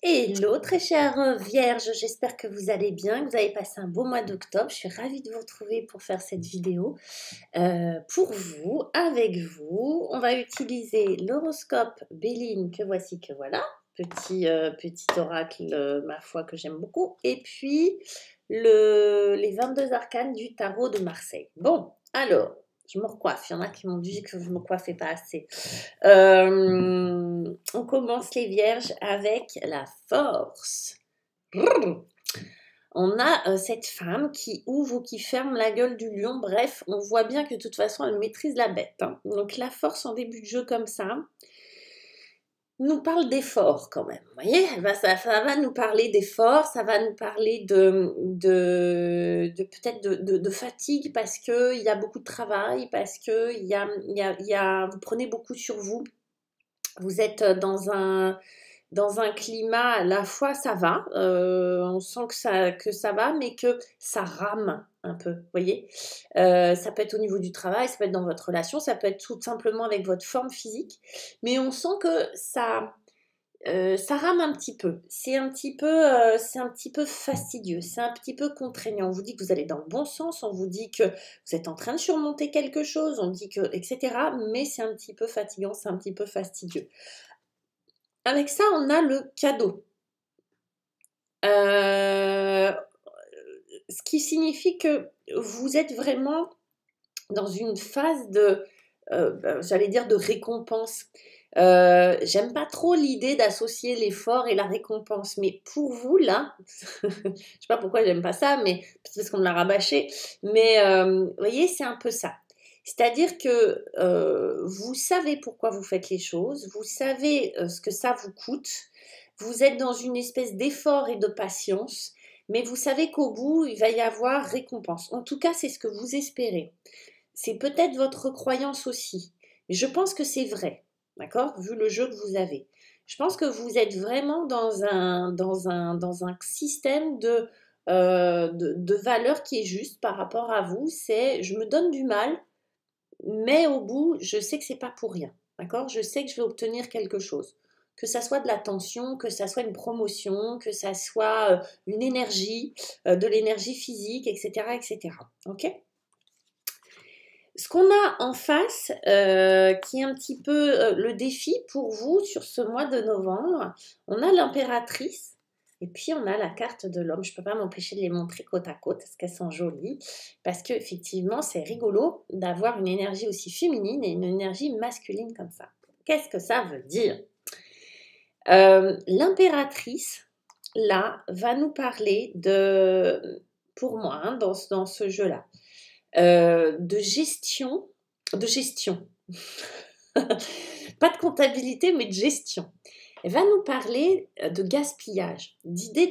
Hello très chère Vierge, j'espère que vous allez bien, que vous avez passé un beau mois d'octobre. Je suis ravie de vous retrouver pour faire cette vidéo pour vous, avec vous. On va utiliser l'horoscope Béline que voici, que voilà. Petit oracle, ma foi, que j'aime beaucoup. Et puis, les 22 arcanes du tarot de Marseille. Bon, alors, je me recoiffe. Il y en a qui m'ont dit que je me coiffais pas assez. On commence les vierges avec la force. On a cette femme qui ouvre ou qui ferme la gueule du lion. Bref, on voit bien que de toute façon, elle maîtrise la bête, hein. Donc la force en début de jeu comme ça nous parle d'effort quand même. Vous voyez, ça va nous parler d'effort, ça va nous parler peut-être de fatigue parce qu'il y a beaucoup de travail, parce que vous prenez beaucoup sur vous. Vous êtes dans un climat, à la fois ça va, on sent que ça va, mais que ça rame un peu, vous voyez. Ça peut être au niveau du travail, ça peut être dans votre relation, ça peut être tout simplement avec votre forme physique, mais on sent que ça rame un petit peu. C'est un petit peu fastidieux, c'est un petit peu contraignant. On vous dit que vous allez dans le bon sens, on vous dit que vous êtes en train de surmonter quelque chose, on dit que, etc. Mais c'est un petit peu fatigant, c'est un petit peu fastidieux. Avec ça, on a le cadeau. Ce qui signifie que vous êtes vraiment dans une phase j'allais dire de récompense. J'aime pas trop l'idée d'associer l'effort et la récompense, mais pour vous là, je sais pas pourquoi j'aime pas ça, mais peut-être parce qu'on me l'a rabâché, mais vous voyez, c'est un peu ça. C'est-à-dire que vous savez pourquoi vous faites les choses, vous savez ce que ça vous coûte, vous êtes dans une espèce d'effort et de patience, mais vous savez qu'au bout, il va y avoir récompense. En tout cas, c'est ce que vous espérez. C'est peut-être votre croyance aussi, mais je pense que c'est vrai, d'accord, vu le jeu que vous avez. Je pense que vous êtes vraiment dans un système de valeurs qui est juste par rapport à vous. C'est je me donne du mal, mais au bout, je sais que c'est pas pour rien, d'accord? Je sais que je vais obtenir quelque chose. Que ça soit de l'attention, que ça soit une promotion, que ça soit une énergie, de l'énergie physique, etc., etc. Ok? Ce qu'on a en face, qui est un petit peu le défi pour vous sur ce mois de novembre, on a l'impératrice et puis on a la carte de l'homme. Je ne peux pas m'empêcher de les montrer côte à côte parce qu'elles sont jolies. Parce qu'effectivement, c'est rigolo d'avoir une énergie aussi féminine et une énergie masculine comme ça. Qu'est-ce que ça veut dire? L'impératrice, là, va nous parler pour moi, hein, dans ce jeu-là, de gestion, pas de comptabilité, mais de gestion. Elle va nous parler de gaspillage, d'idée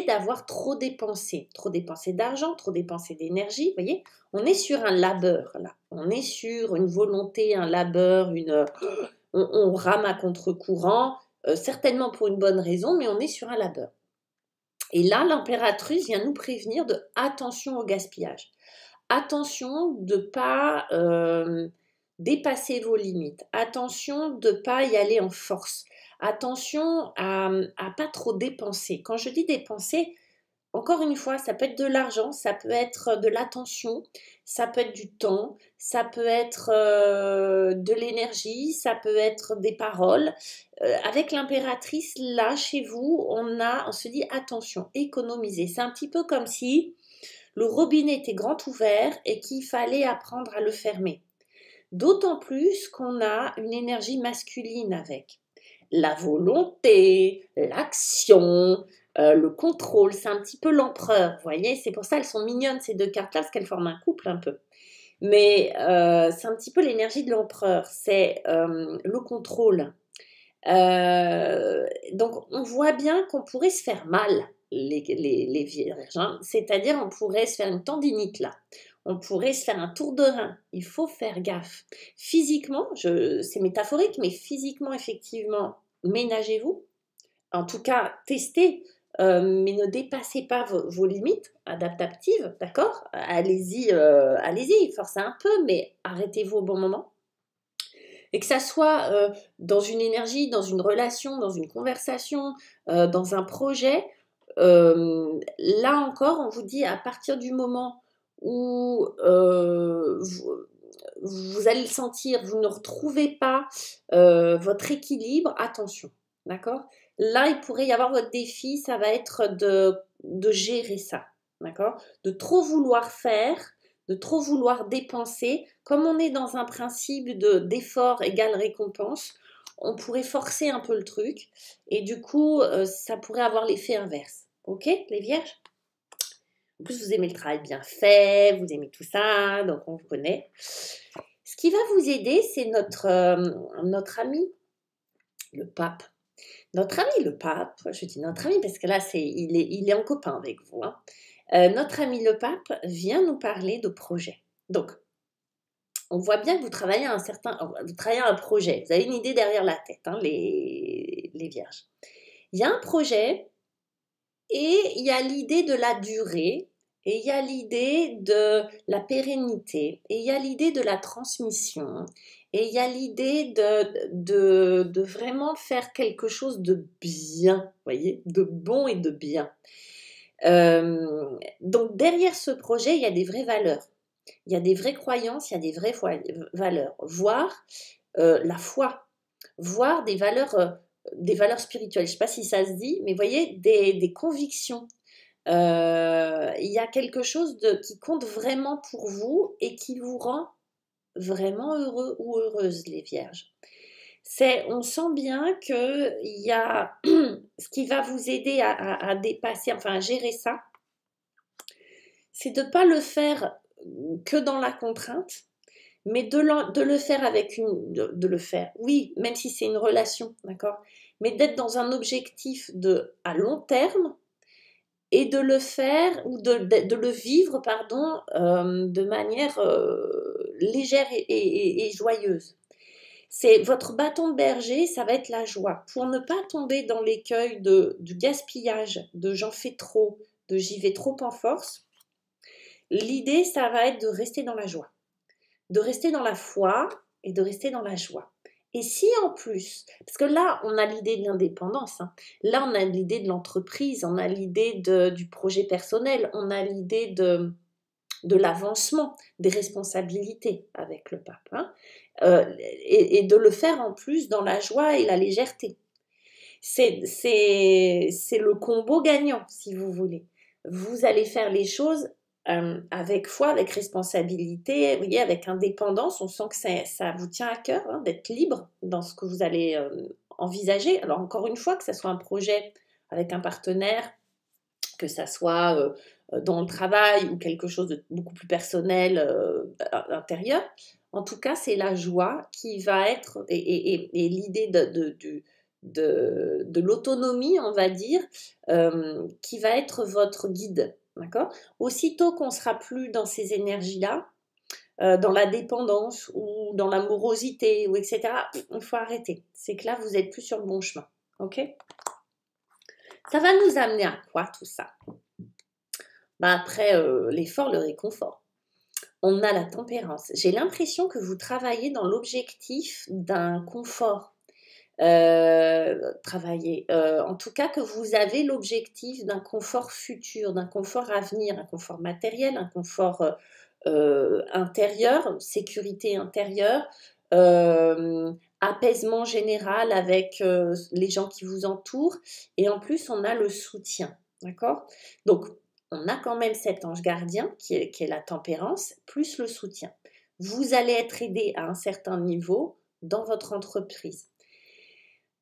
d'avoir trop dépensé d'argent, trop dépensé d'énergie. Vous voyez, on est sur un labeur là, on est sur une volonté, un labeur, on rame à contre-courant, certainement pour une bonne raison, mais on est sur un labeur. Et là, l'impératrice vient nous prévenir de attention au gaspillage. Attention de ne pas dépasser vos limites. Attention de ne pas y aller en force. Attention à pas trop dépenser. Quand je dis dépenser, encore une fois, ça peut être de l'argent, ça peut être de l'attention, ça peut être du temps, ça peut être de l'énergie, ça peut être des paroles. Avec l'impératrice, là, chez vous, on se dit attention, économiser. C'est un petit peu comme si le robinet était grand ouvert et qu'il fallait apprendre à le fermer. D'autant plus qu'on a une énergie masculine avec. La volonté, l'action, le contrôle, c'est un petit peu l'empereur, vous voyez. C'est pour ça qu'elles sont mignonnes ces deux cartes-là, parce qu'elles forment un couple un peu. Mais c'est un petit peu l'énergie de l'empereur, c'est le contrôle. Donc on voit bien qu'on pourrait se faire mal, les vierges, hein. C'est-à-dire on pourrait se faire une tendinite là, on pourrait se faire un tour de rein, il faut faire gaffe. Physiquement, c'est métaphorique, mais physiquement effectivement, ménagez-vous, en tout cas testez, mais ne dépassez pas vos limites adaptatives, d'accord? Allez-y, forcez un peu, mais arrêtez-vous au bon moment. Et que ça soit dans une énergie, dans une relation, dans une conversation, dans un projet, là encore, on vous dit à partir du moment où vous allez le sentir, vous ne retrouvez pas votre équilibre, attention, d'accord? Là, il pourrait y avoir votre défi, ça va être de gérer ça, d'accord? De trop vouloir faire, de trop vouloir dépenser. Comme on est dans un principe d'effort égale récompense, on pourrait forcer un peu le truc et du coup, ça pourrait avoir l'effet inverse. Ok, les vierges? En plus, vous aimez le travail bien fait, vous aimez tout ça, donc on vous connaît. Ce qui va vous aider, c'est notre ami, le pape. Notre ami le pape, je dis notre ami parce que là, il est en copain avec vous. Hein. Notre ami le pape vient nous parler de projet. Donc, on voit bien que vous travaillez un projet. Vous avez une idée derrière la tête, hein, les vierges. Il y a un projet et il y a l'idée de la durée, et il y a l'idée de la pérennité, et il y a l'idée de la transmission, et il y a l'idée de vraiment faire quelque chose de bien, voyez, de bon et de bien. Donc derrière ce projet, il y a des vraies valeurs. Il y a des vraies croyances, il y a des vraies valeurs, voire la foi, voire des valeurs spirituelles. Je ne sais pas si ça se dit, mais voyez, des convictions. Il y a quelque chose qui compte vraiment pour vous et qui vous rend vraiment heureux ou heureuse, les vierges. On sent bien qu'il y a ce qui va vous aider à dépasser, enfin à gérer ça, c'est de ne pas le faire que dans la contrainte, mais de le faire de le faire, oui, même si c'est une relation, d'accord, mais d'être dans un objectif à long terme et de le faire ou de le vivre, pardon, de manière légère et joyeuse. C'est votre bâton de berger, ça va être la joie. Pour ne pas tomber dans l'écueil du gaspillage, de j'en fais trop, de j'y vais trop en force, l'idée, ça va être de rester dans la joie, de rester dans la foi et de rester dans la joie. Et si en plus, parce que là, on a l'idée de l'indépendance, hein, là, on a l'idée de l'entreprise, on a l'idée du projet personnel, on a l'idée de l'avancement, des responsabilités avec le pape, hein, et de le faire en plus dans la joie et la légèreté. C'est le combo gagnant, si vous voulez. Vous allez faire les choses avec foi, avec responsabilité, vous voyez, avec indépendance. On sent que ça vous tient à cœur, hein, d'être libre dans ce que vous allez envisager. Alors encore une fois, que ce soit un projet avec un partenaire, que ça soit dans le travail ou quelque chose de beaucoup plus personnel, intérieur. En tout cas, c'est la joie qui va être, et l'idée de l'autonomie, on va dire, qui va être votre guide. D'accord ? Aussitôt qu'on sera plus dans ces énergies-là, dans la dépendance ou dans l'amorosité, ou etc., il faut arrêter. C'est que là, vous n'êtes plus sur le bon chemin. Ok ? Ça va nous amener à quoi tout ça ? Après l'effort, le réconfort. On a la tempérance. J'ai l'impression que vous travaillez dans l'objectif d'un confort. En tout cas que vous avez l'objectif d'un confort futur, d'un confort à venir, un confort matériel, un confort intérieur, sécurité intérieure, apaisement général avec les gens qui vous entourent, et en plus on a le soutien, d'accord ? Donc on a quand même cet ange gardien qui est la tempérance, plus le soutien. Vous allez être aidé à un certain niveau dans votre entreprise.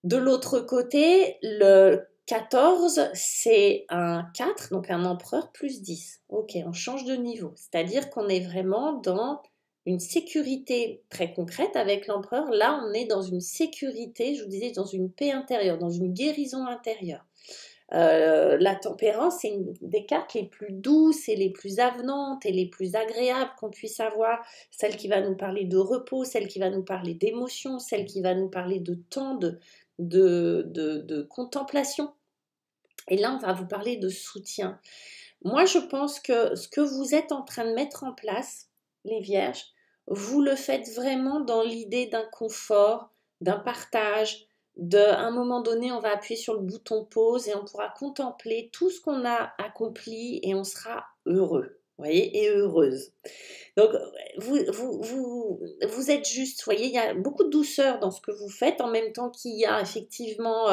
De l'autre côté, le 14, c'est un 4, donc un empereur plus 10. Ok, on change de niveau. C'est-à-dire qu'on est vraiment dans une sécurité très concrète avec l'empereur. Là, on est dans une sécurité, je vous disais, dans une paix intérieure, dans une guérison intérieure. La tempérance, c'est une des cartes les plus douces et les plus avenantes et les plus agréables qu'on puisse avoir, celle qui va nous parler de repos, celle qui va nous parler d'émotion, celle qui va nous parler de temps, de contemplation. Et là, on va vous parler de soutien. Moi, je pense que ce que vous êtes en train de mettre en place, les vierges, vous le faites vraiment dans l'idée d'un confort, d'un partage, à un moment donné, on va appuyer sur le bouton pause et on pourra contempler tout ce qu'on a accompli et on sera heureux, vous voyez, et heureuse. Donc, vous êtes juste, vous voyez, il y a beaucoup de douceur dans ce que vous faites, en même temps qu'il y a effectivement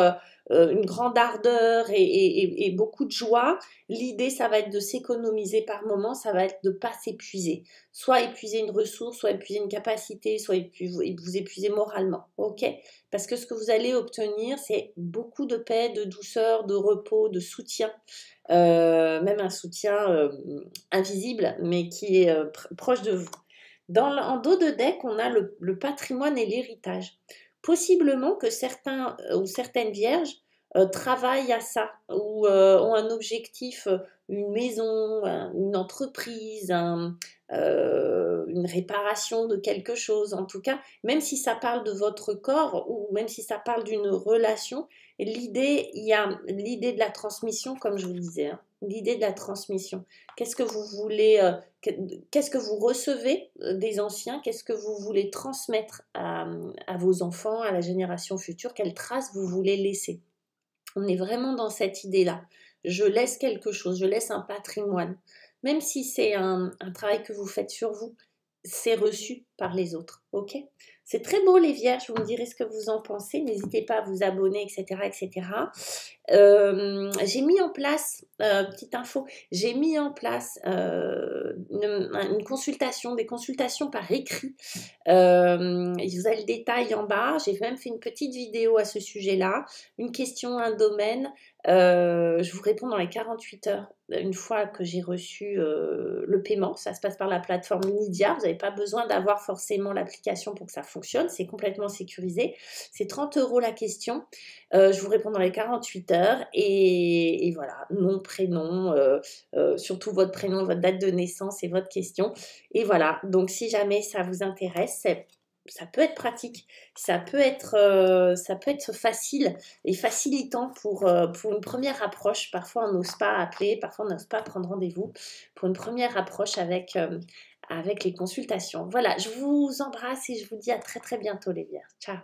une grande ardeur et beaucoup de joie. L'idée, ça va être de s'économiser par moment, ça va être de ne pas s'épuiser. Soit épuiser une ressource, soit épuiser une capacité, soit vous épuiser moralement. OK? Parce que ce que vous allez obtenir, c'est beaucoup de paix, de douceur, de repos, de soutien. Même un soutien invisible, mais qui est proche de vous. En dos de deck, on a le patrimoine et l'héritage. Possiblement que certains ou certaines vierges travaillent à ça, ou ont un objectif, une maison, une entreprise, une réparation de quelque chose. En tout cas, même si ça parle de votre corps, ou même si ça parle d'une relation, il y a l'idée de la transmission, comme je vous disais, hein, l'idée de la transmission. Qu'est-ce que vous voulez, qu'est-ce que vous recevez des anciens, qu'est-ce que vous voulez transmettre à vos enfants, à la génération future, quelle trace vous voulez laisser. On est vraiment dans cette idée-là. Je laisse quelque chose, je laisse un patrimoine. Même si c'est un travail que vous faites sur vous, c'est reçu par les autres. Ok? C'est très beau les vierges, vous me direz ce que vous en pensez. N'hésitez pas à vous abonner, etc. etc. J'ai mis en place, petite info, j'ai mis en place une consultation, des consultations par écrit. Vous avez le détail en bas. J'ai même fait une petite vidéo à ce sujet-là. Une question, un domaine. Je vous réponds dans les 48 heures, une fois que j'ai reçu le paiement. Ça se passe par la plateforme Nidia. Vous n'avez pas besoin d'avoir forcément l'application pour que ça fonctionne. C'est complètement sécurisé. C'est 30 € la question. Je vous réponds dans les 48 heures et voilà, nom, prénom, surtout votre prénom, votre date de naissance et votre question. Et voilà, donc si jamais ça vous intéresse, ça peut être pratique, ça peut être facile et facilitant pour une première approche. Parfois on n'ose pas appeler, parfois on n'ose pas prendre rendez-vous pour une première approche avec les consultations. Voilà, je vous embrasse et je vous dis à très très bientôt les Vierges. Ciao.